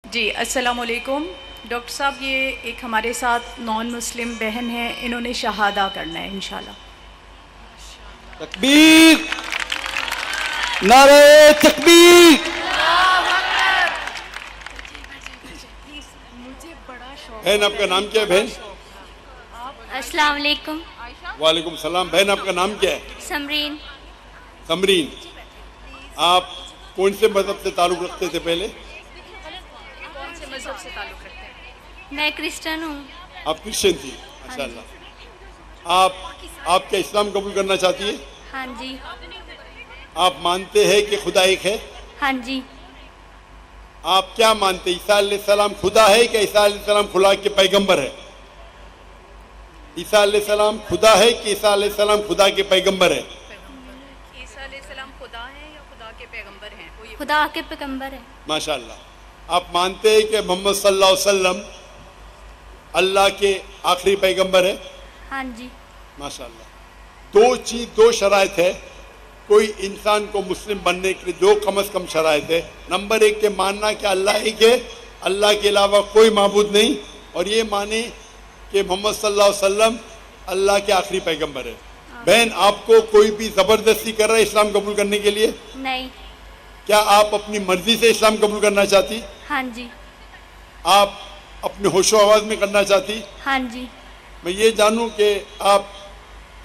جی السلام علیکم ڈاکٹر صاحب، یہ ایک ہمارے ساتھ نان مسلم بہن ہے، انہوں نے شہادہ کرنا ہے انشاءاللہ۔ تکبیر، نعرہ تکبیر۔ بہن آپ کا نام کیا ہے بہن؟ السلام علیکم۔ وعلیکم السلام۔ بہن آپ کا نام کیا ہے؟ سمرین۔ سمرین، آپ کون سے مذہب سے تعلق رکھتے تھے پہلے؟ کون سے مذہب سے تعلق رکھتے ہیں؟ میں کرسچن ہوں۔ آپ کرسچن تھی، ماشاء اللہ۔ آپ کیا اسلام قبول کرنا چاہتی ہے؟ ہاں جی۔ آپ مانتے ہیں کہ خدا ایک ہے؟ ہاں جی۔ آپ کیا مانتے ہیں، عیسیٰ علیہ السلام خدا ہے کہ عیسیٰ علیہ السلام خدا کے پیغمبر ہے؟ عیسیٰ علیہ السلام خدا ہے کہ عیسیٰ علیہ السلام خدا کے پیغمبر ہے؟ عیسیٰ علیہ السلام خدا ہیں یا خدا کے پیغمبر ہیں؟ خدا کے پیغمبر ہے۔ ماشاء اللہ۔ آپ مانتے ہیں کہ محمد صلی اللہ علیہ وسلم اللہ کے آخری پیغمبر ہے؟ ہاں جی۔ ماشاء اللہ۔ دو شرائط ہے کوئی انسان کو مسلم بننے کے لیے، دو کم از کم شرائط ہے۔ نمبر ایک کہ ماننا کہ اللہ ایک ہے، اللہ کے علاوہ کوئی معبود نہیں، اور یہ مانے کہ محمد صلی اللہ علیہ وسلم اللہ کے آخری پیغمبر ہے۔ بہن، آپ کو کوئی بھی زبردستی کر رہا ہے اسلام قبول کرنے کے لیے؟ نہیں۔ کیا آپ اپنی مرضی سے اسلام قبول کرنا چاہتی؟ ہاں جی۔ آپ اپنے ہوش و آواز میں کرنا چاہتی؟ ہاں جی۔ میں یہ جانوں کہ آپ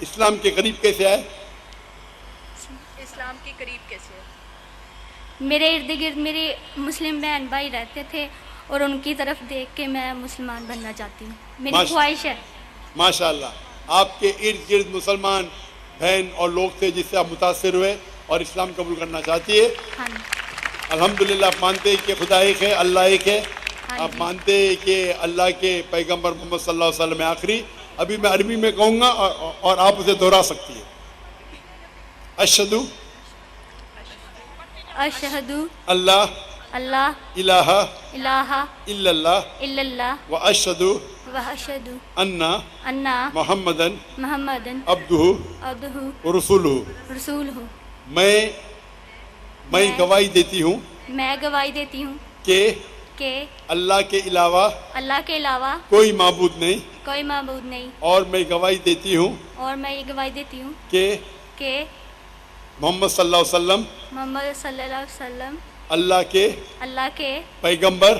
اسلام کے قریب کیسے آئے؟ اسلام کے قریب کیسے ہے؟ میرے ارد گرد میرے مسلم بہن بھائی رہتے تھے اور ان کی طرف دیکھ کے میں مسلمان بننا چاہتی ہوں، میری خواہش ہے۔ ماشاء اللہ۔ آپ کے ارد گرد مسلمان بہن اور لوگ تھے جس سے آپ متاثر ہوئے اور اسلام قبول کرنا چاہتی ہے؟ ہاں جی۔ الحمدللہ۔ آپ مانتے ہیں کہ خدا ایک ہے، اللہ ایک ہے؟ آپ مانتے ہیں کہ اللہ کے پیغمبر محمد صلی اللہ علیہ وسلم آخری؟ ابھی میں عربی میں کہوں گا اور آپ اسے دہرا سکتی ہیں۔ اشہدو اشہدو اللہ اللہ الہ الہ الا اللہ الا اللہ و اشہدو واشہدو انا انا محمدن محمدن عبدہ عبدہ ورسولہ۔ رسول ہوں۔ میں گواہی دیتی ہوں میں گواہی دیتی ہوں کہ اللہ کے علاوہ کوئی معبود نہیں، معبود نہیں، اور میں گواہی دیتی ہوں اور میں یہ گواہی دیتی ہوں کہ محمد صلی اللہ علیہ وسلم محمد صلی اللہ علیہ وسلم اللہ کے پیغمبر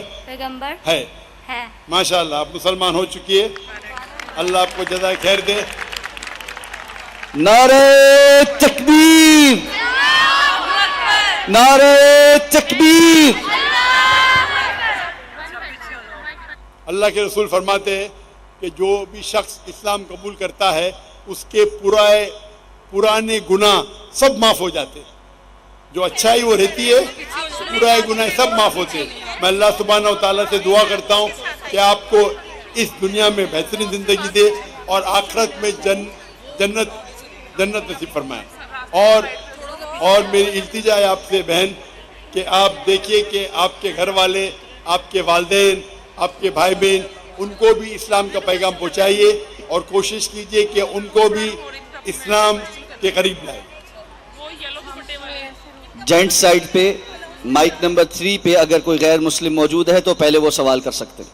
ہے۔ ہے۔ ماشاء اللہ، آپ مسلمان ہو چکی ہے۔ اللہ آپ کو جزائے خیر دے۔ نعرہ تکبیر، نعرہ تکبیر۔ اللہ کے رسول فرماتے ہیں کہ جو بھی شخص اسلام قبول کرتا ہے اس کے پرانے گناہ سب معاف ہو جاتے ہیں، جو اچھائی وہ رہتی ہے پرانے گناہ سب معاف ہوتے ہیں۔ میں اللہ سبحانہ و تعالیٰ سے دعا کرتا ہوں کہ آپ کو اس دنیا میں بہترین زندگی دے اور آخرت میں جنت نصیب فرمائے۔ اور میری التجا ہے آپ سے بہن کہ آپ دیکھیے کہ آپ کے گھر والے، آپ کے والدین، آپ کے بھائی بہن، ان کو بھی اسلام کا پیغام پہنچائیے اور کوشش کیجیے کہ ان کو بھی اسلام کے قریب لائے۔ جینٹ سائڈ پہ مائک نمبر 3 پہ اگر کوئی غیر مسلم موجود ہے تو پہلے وہ سوال کر سکتے ہیں۔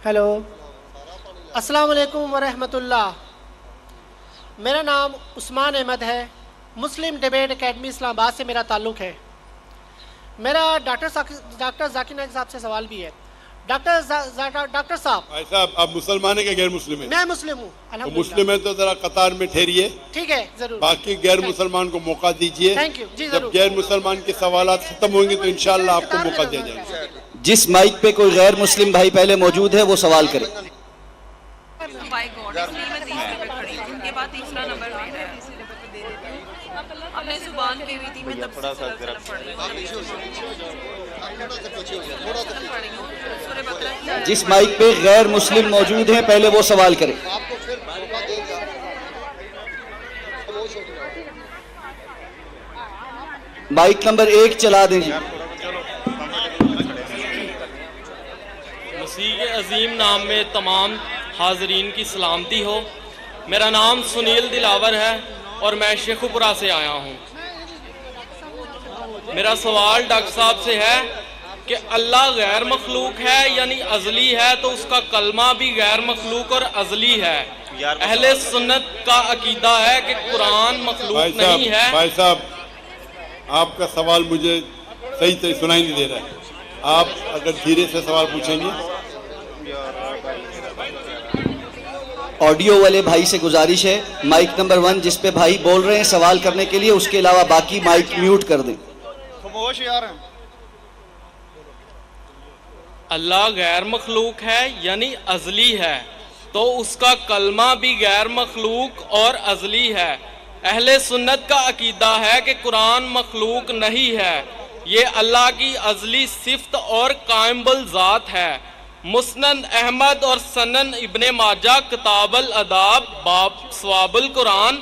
ہیلو، السلام علیکم ورحمۃ اللہ۔ میرا نام عثمان احمد ہے، مسلم ڈیبیٹ اکیڈمی اسلام آباد سے میرا تعلق ہے۔ میرا ڈاکٹر ذاکر نائک صاحب سے سوال بھی ہے۔ ڈاکٹر صاحب، بھائی صاحب، آپ مسلمان ہیں کہ غیر مسلم ہیں؟ میں مسلم ہوں الحمدللہ۔ مسلم ہیں تو ذرا قطار میں ٹھہریے، ٹھیک ہے، ضرور۔ باقی غیر مسلمان کو موقع دیجیے۔ تھینک یو جی، جب ضرور۔ غیر مسلمان کے سوالات ختم ہوں گے تو انشاءاللہ آپ کو موقع دیا جائے گا۔ جس مائک پہ کوئی غیر مسلم بھائی پہلے موجود ہے وہ سوال کرے۔ جس مائک پہ غیر مسلم موجود ہیں پہلے وہ سوال کرے۔ مائک نمبر 1 چلا دیں جی۔ مسیح کے عظیم نام میں تمام حاضرین کی سلامتی ہو۔ میرا نام سنیل دلاور ہے اور میں شیخوپورہ سے آیا ہوں۔ میرا سوال ڈاکٹر صاحب سے ہے کہ اللہ غیر مخلوق ہے یعنی ازلی ہے، تو اس کا کلمہ بھی غیر مخلوق اور ازلی ہے۔ اہل سنت کا عقیدہ ہے کہ قرآن مخلوق نہیں ہے۔ بھائی صاحب آپ کا سوال مجھے صحیح سنائی نہیں دے رہا ہے، آپ اگر دھیرے سے سوال پوچھیں گے۔ آڈیو والے بھائی سے گزارش ہے مائک نمبر 1 جس پہ بھائی بول رہے ہیں سوال کرنے کے لیے، اس کے علاوہ باقی مائک میوٹ کر دیں۔ خاموش یار۔ اللہ غیر مخلوق ہے یعنی ازلی ہے، تو اس کا کلمہ بھی غیر مخلوق اور ازلی ہے۔ اہل سنت کا عقیدہ ہے کہ قرآن مخلوق نہیں ہے، یہ اللہ کی ازلی صفت اور قائم بالذات ہے۔ مسند احمد اور سنن ابن ماجہ کتاب الاداب باب ثواب القرآن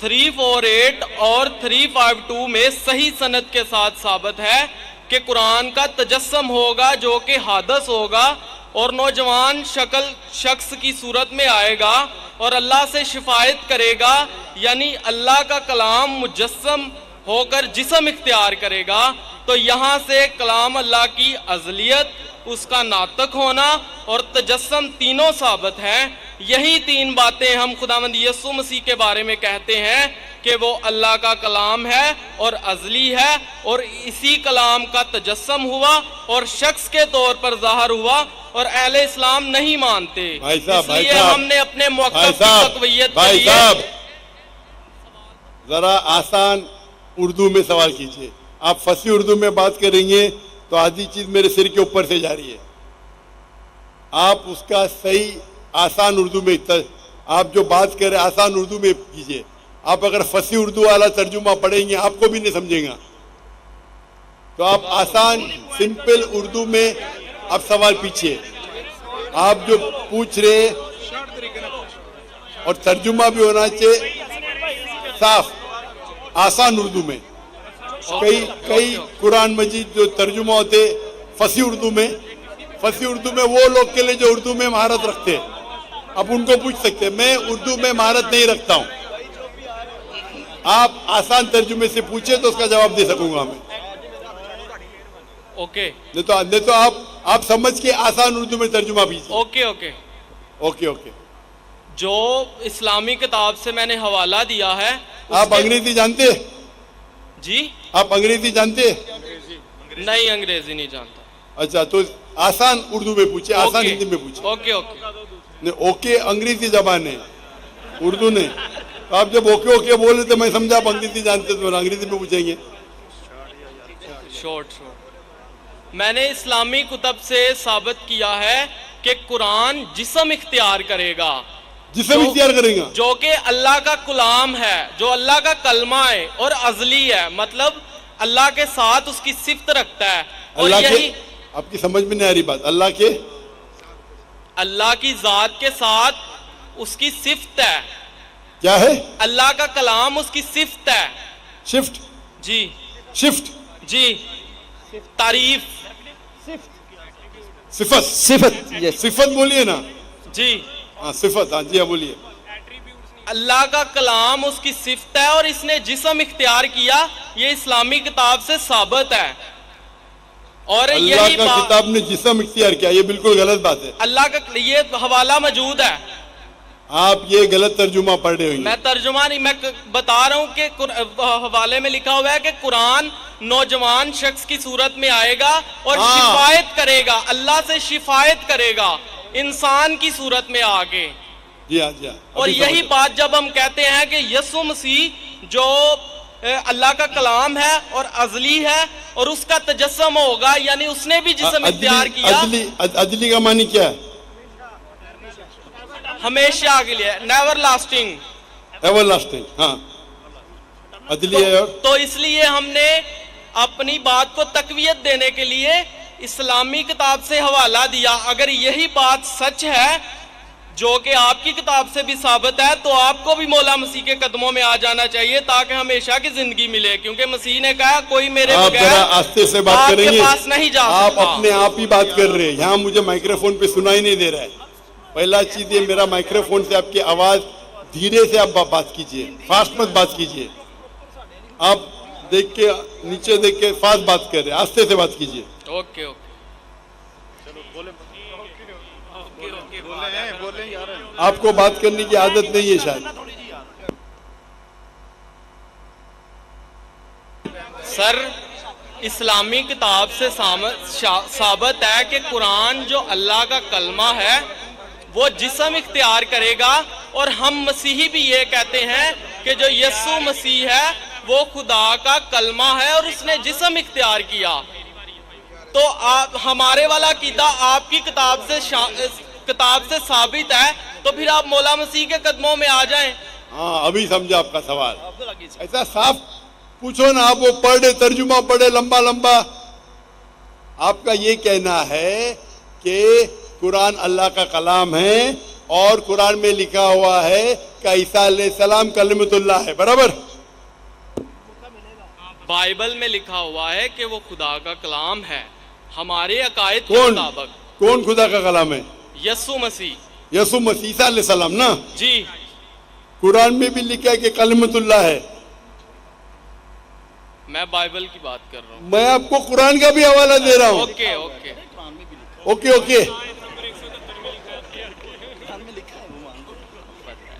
348 اور 352 میں صحیح سند کے ساتھ ثابت ہے کہ قرآن کا تجسم ہوگا جو کہ حادث ہوگا اور نوجوان شخص کی صورت میں آئے گا اور اللہ سے شفاعت کرے گا، یعنی اللہ کا کلام مجسم ہو کر جسم اختیار کرے گا۔ تو یہاں سے کلام اللہ کی ازلیت، اس کا ناطق ہونا اور تجسم تینوں ثابت ہیں۔ یہی تین باتیں ہم خداوند یسوع مسیح کے بارے میں کہتے ہیں کہ وہ اللہ کا کلام ہے اور ازلی ہے، اور اسی کلام کا تجسم ہوا اور شخص کے طور پر ظاہر ہوا، اور اہل اسلام نہیں مانتے۔ اس لیے ہم نے اپنے موقف کی تقویت کے لیے ذرا آسان اردو میں سوال کیجئے۔ آپ فصیح اردو میں بات کریں گے تو آدھی چیز میرے سر کے اوپر سے جا رہی ہے۔ آپ اس کا صحیح آسان اردو میں آپ جو بات کر رہے ہیں آسان اردو میں کیجئے۔ آپ اگر فصیح اردو والا ترجمہ پڑھیں گے آپ کو بھی نہیں سمجھیں گا، تو آپ آسان سمپل اردو میں آپ سوال پیچھے، آپ جو پوچھ رہے اور ترجمہ بھی ہونا چاہیے صاف آسان اردو میں۔ کئی قرآن مجید جو ترجمہ ہوتے فصیح اردو میں وہ لوگ کے لیے جو اردو میں مہارت رکھتے ہیں، آپ ان کو پوچھ سکتے ہیں۔ میں اردو میں مہارت نہیں رکھتا ہوں، آپ آسان ترجمے سے پوچھیں تو اس کا جواب دے سکوں گا میں۔ اوکے، نہیں تو آپ سمجھ کے آسان اردو میں ترجمہ کیجیے۔ اوکے۔ جو اسلامی کتاب سے میں نے حوالہ دیا ہے۔ آپ انگریزی جانتے ہیں؟ جی آپ انگریزی جانتے ہیں؟ نہیں، انگریزی نہیں جانتا۔ اچھا، تو آسان اردو میں پوچھے، آسان ہندی میں پوچھے۔ اوکے انگریزی زبان ہے، اردو نہیں۔ آپ جب اوکے بولے تو میں سمجھا آپ انگریزی جانتے تو انگریزی میں پوچھیں گے۔ شورٹ میں نے اسلامی کتب سے ثابت کیا ہے کہ قرآن جسم اختیار کرے گا، جسم اختیار کرے گا، جو کہ اللہ کا کلام ہے، جو اللہ کا کلمہ ہے اور ازلی ہے، مطلب اللہ کے ساتھ اس کی صفت رکھتا ہے۔ اور یہی آپ کی سمجھ میں نہیں آ رہی بات، اللہ کی ذات کے ساتھ اس کی صفت ہے۔ کیا ہے؟ اللہ کا کلام اس کی صفت ہے۔ شفٹ؟ جی شفٹ جی، تعریف، صفت بولیے نا جی صفت، ہاں جی ہاں بولیے۔ اللہ کا کلام اس کی صفت ہے اور اس نے جسم اختیار کیا، یہ اسلامی کتاب سے ثابت ہے۔ اور اللہ کا کتاب نے جسم اختیار کیا، یہ بالکل غلط بات ہے۔ اللہ کا یہ حوالہ موجود ہے، آپ یہ غلط ترجمہ پڑھ رہے ہوئے۔ میں ترجمہ نہیں، میں بتا رہا ہوں کہ حوالے میں لکھا ہوا ہے کہ قرآن نوجوان شخص کی صورت میں آئے گا اور شفاعت کرے گا، اللہ سے شفاعت کرے گا انسان کی صورت میں آگے۔ جی ہاں۔ اور یہی بات جب ہم کہتے ہیں کہ یسوع مسیح جو اللہ کا کلام ہے اور ازلی ہے اور اس کا تجسم ہوگا، یعنی اس نے بھی جسم اختیار کیا۔ ازلی کا معنی کیا ہے؟ ہمیشہ کے لیے، نیور لاسٹنگ۔ ایور لاسٹنگ، ہاں ازلی ہے۔ تو اس لیے ہم نے اپنی بات کو تقویت دینے کے لیے اسلامی کتاب سے حوالہ دیا۔ اگر یہی بات سچ ہے جو کہ آپ کی کتاب سے بھی ثابت ہے، تو آپ کو بھی مولا مسیح کے قدموں میں آ جانا چاہیے تاکہ ہمیشہ کی زندگی ملے، کیونکہ مسیح نے کہا کوئی میرے بغیر آستے سے بات کریں گے، پاس نہیں جا سکتا۔ آپ اپنے آپ ہی بات کر رہے ہیں، یہاں مجھے مائکروفون پہ سنائی نہیں دے رہا ہے۔ پہلا چیز یہ، میرا مائکروفون سے آپ کی آواز دھیرے سے آپ بات کیجئے، فاسٹ مت بات کیجئے۔ آپ دیکھ کے نیچے دیکھ کے فاس بات کر رہے ہیں, آستے سے بات کیجیے. Okay okay. آپ کو بات کرنے کی عادت نہیں ہے شاید. سر اسلامی کتاب سے ثابت ہے کہ قرآن جو اللہ کا کلمہ ہے وہ جسم اختیار کرے گا, اور ہم مسیحی بھی یہ کہتے ہیں کہ جو یسوع مسیح ہے وہ خدا کا کلمہ ہے اور اس نے جسم اختیار کیا. تو ہمارے والا عقیدہ آپ کی کتاب سے ثابت ہے, تو پھر آپ مولا مسیح کے قدموں میں آ جائیں. ہاں ابھی سمجھا آپ کا سوال. ایسا صاف پوچھو نا, آپ وہ پڑھے ترجمہ پڑھے لمبا لمبا. آپ کا یہ کہنا ہے کہ قرآن اللہ کا کلام ہے اور قرآن میں لکھا ہوا ہے کہ عیسیٰ علیہ السلام کلمۃ اللہ ہے, برابر؟ بائبل میں لکھا ہوا ہے کہ وہ خدا کا کلام ہے. ہمارے عقائد کے مطابق کون خدا کا کلام ہے؟ یسوع مسیح. یسوع مسیح عیسیٰ علیہ السلام نا جی. قرآن میں بھی لکھا ہے کہ کلمۃ اللہ ہے. میں بائبل کی بات کر رہا ہوں. میں آپ کو قرآن کا بھی حوالہ دے رہا ہوں. Okay okay okay okay.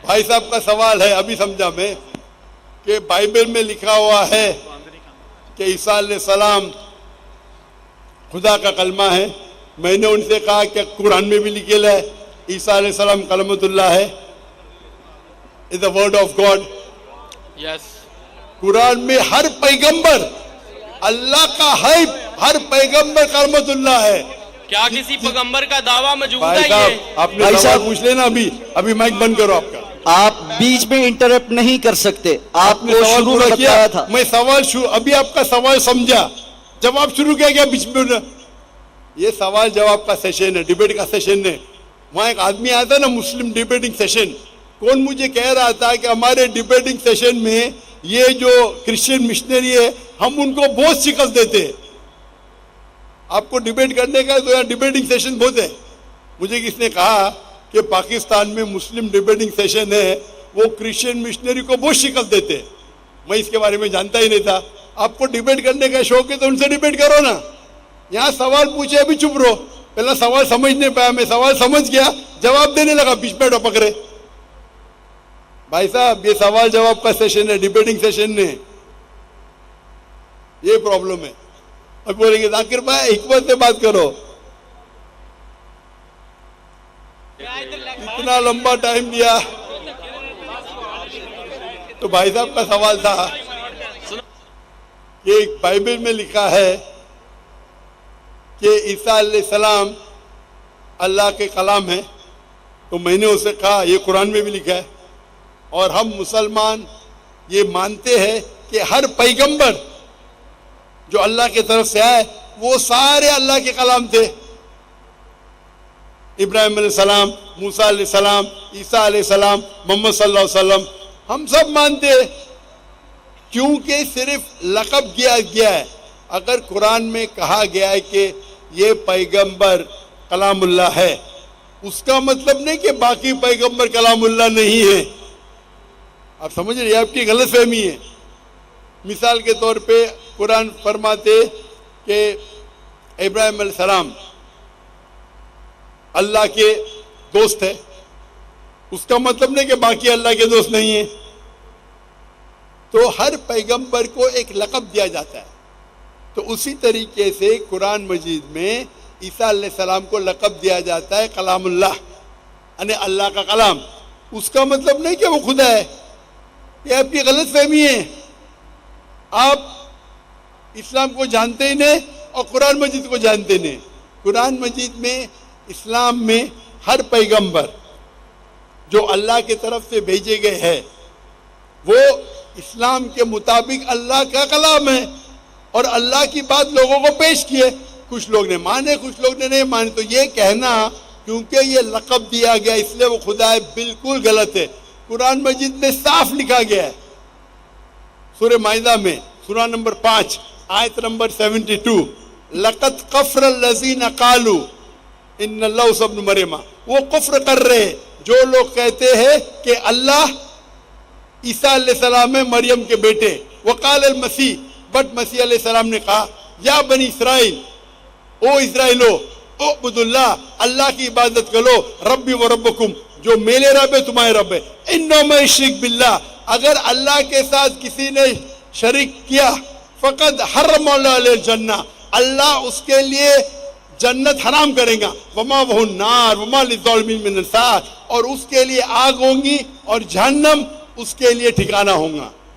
بھائی صاحب کا سوال ہے, ابھی سمجھا میں, کہ بائبل میں لکھا ہوا ہے کہ عیسیٰ علیہ السلام خدا کا کلمہ ہے. میں نے ان سے کہا کہ قرآن میں بھی لکھا ہے عیسیٰ علیہ السلام کلمۃ اللہ ہے, is the word of God. یس. قرآن میں ہر پیغمبر اللہ کا ہے, ہر پیغمبر کلمۃ اللہ ہے. کیا کسی پیغمبر کا دعویٰ موجود ہے؟ بھائی صاحب آپ نے سوال پوچھ لینا. ابھی مائک بند کرو آپ کا. آپ بیچ میں انٹرپٹ نہیں کر سکتے. آپ نے کو سوال شروع پورا میں کیا, بتایا تھا. میں سوال ابھی آپ کا سوال سمجھا, جواب شروع کیا گیا بیچ میں. یہ سوال جواب کا سیشن ہے, ڈیبیٹ کا سیشن ہے. وہاں ایک آدمی آتا نا مسلم ڈیبیٹنگ سیشن, کون مجھے کہہ رہا تھا کہ ہمارے ڈیبیٹنگ سیشن میں یہ جو کرسچین مشنری ہے ہم ان کو بہت شکست دیتے ہیں. آپ کو ڈیبیٹ کرنے کا تو یہاں ڈیبیٹنگ سیشن بہت ہے. مجھے کس نے کہا کہ پاکستان میں مسلم ڈیبیٹنگ سیشن ہے, وہ کرسچین مشنری کو بہت شکست دیتے ہیں. میں اس کے بارے میں جانتا ہی نہیں تھا. آپ کو ڈیبیٹ کرنے کا شوق ہے تو ان سے ڈیبیٹ کرو نا. یہاں سوال پوچھے ابھی چپ رہو. پہلا سوال سمجھ نہیں پایا, میں سوال سمجھ گیا, جواب دینے لگا, بیچ میں ٹپک رہے. بھائی صاحب یہ سوال جواب کا سیشن ہے, ڈیبیٹنگ سیشن نہیں. یہ پرابلم ہے. اب بولیں گے ذاکر بھائی حکمت سے بات کرو. اتنا لمبا ٹائم دیا. تو بھائی صاحب کا سوال تھا کہ بائبل میں لکھا ہے کہ عیسیٰ علیہ السلام اللہ کے کلام ہے. تو میں نے اسے کہا یہ قرآن میں بھی لکھا ہے, اور ہم مسلمان یہ مانتے ہیں کہ ہر پیغمبر جو اللہ کی طرف سے آئے وہ سارے اللہ کے کلام تھے. ابراہیم علیہ السلام, موسیٰ علیہ السلام, عیسیٰ علیہ السلام, محمد صلی اللہ علیہ وسلم, ہم سب مانتے ہیں. کیونکہ صرف لقب کیا گیا ہے. اگر قرآن میں کہا گیا ہے کہ یہ پیغمبر کلام اللہ ہے, اس کا مطلب نہیں کہ باقی پیغمبر کلام اللہ نہیں ہے. آپ سمجھ رہے ہیں, آپ کی غلط فہمی ہے. مثال کے طور پہ قرآن فرماتے کہ ابراہیم علیہ السلام اللہ کے دوست ہے, اس کا مطلب نہیں کہ باقی اللہ کے دوست نہیں ہیں. تو ہر پیغمبر کو ایک لقب دیا جاتا ہے. تو اسی طریقے سے قرآن مجید میں عیسیٰ علیہ السلام کو لقب دیا جاتا ہے کلام اللہ, یعنی اللہ کا کلام. اس کا مطلب نہیں کہ وہ خدا ہے. یہ آپ کی غلط فہمی ہے. آپ اسلام کو جانتے ہی نہیں اور قرآن مجید کو جانتے نہیں. قرآن مجید میں اسلام میں ہر پیغمبر جو اللہ کی طرف سے بھیجے گئے ہیں وہ اسلام کے مطابق اللہ کا کلام ہے, اور اللہ کی بات لوگوں کو پیش کیے. کچھ لوگ نے مانے, کچھ لوگ نے نہیں مانے. تو یہ کہنا کیونکہ یہ لقب دیا گیا اس لیے وہ خدا ہے, بالکل غلط ہے. قرآن مجید میں صاف لکھا گیا ہے, سورہ مائدہ میں سورہ نمبر 5 آیت نمبر 72, لقد کفر الذین قالوا ان اللہ ابن مریم. وہ کفر کر رہے جو لوگ کہتے ہیں کہ اللہ عیسیٰ علیہ السلام ہے مریم کے بیٹے. وقال المسیح, بٹ مسیح علیہ السلام نے کہا یا بنی اسرائیل، او اسرائیلو، اعبدوا اللہ، اللہ کی عبادت کرو، ربی و ربکم، جو میرے رب ہے تمہارے رب ہے، انہ من یشرک باللہ، اگر اللہ کے ساتھ کسی نے شریک کیا، فقد حرم اللہ علیہ الجنہ، اللہ اس کے لیے جنت حرام کرے گا، وما وہ النار وما للظالمین من انصار، اور اس کے لیے آگ ہوں گی اور جہنم اس کے لیے ٹھکانہ ہوگا۔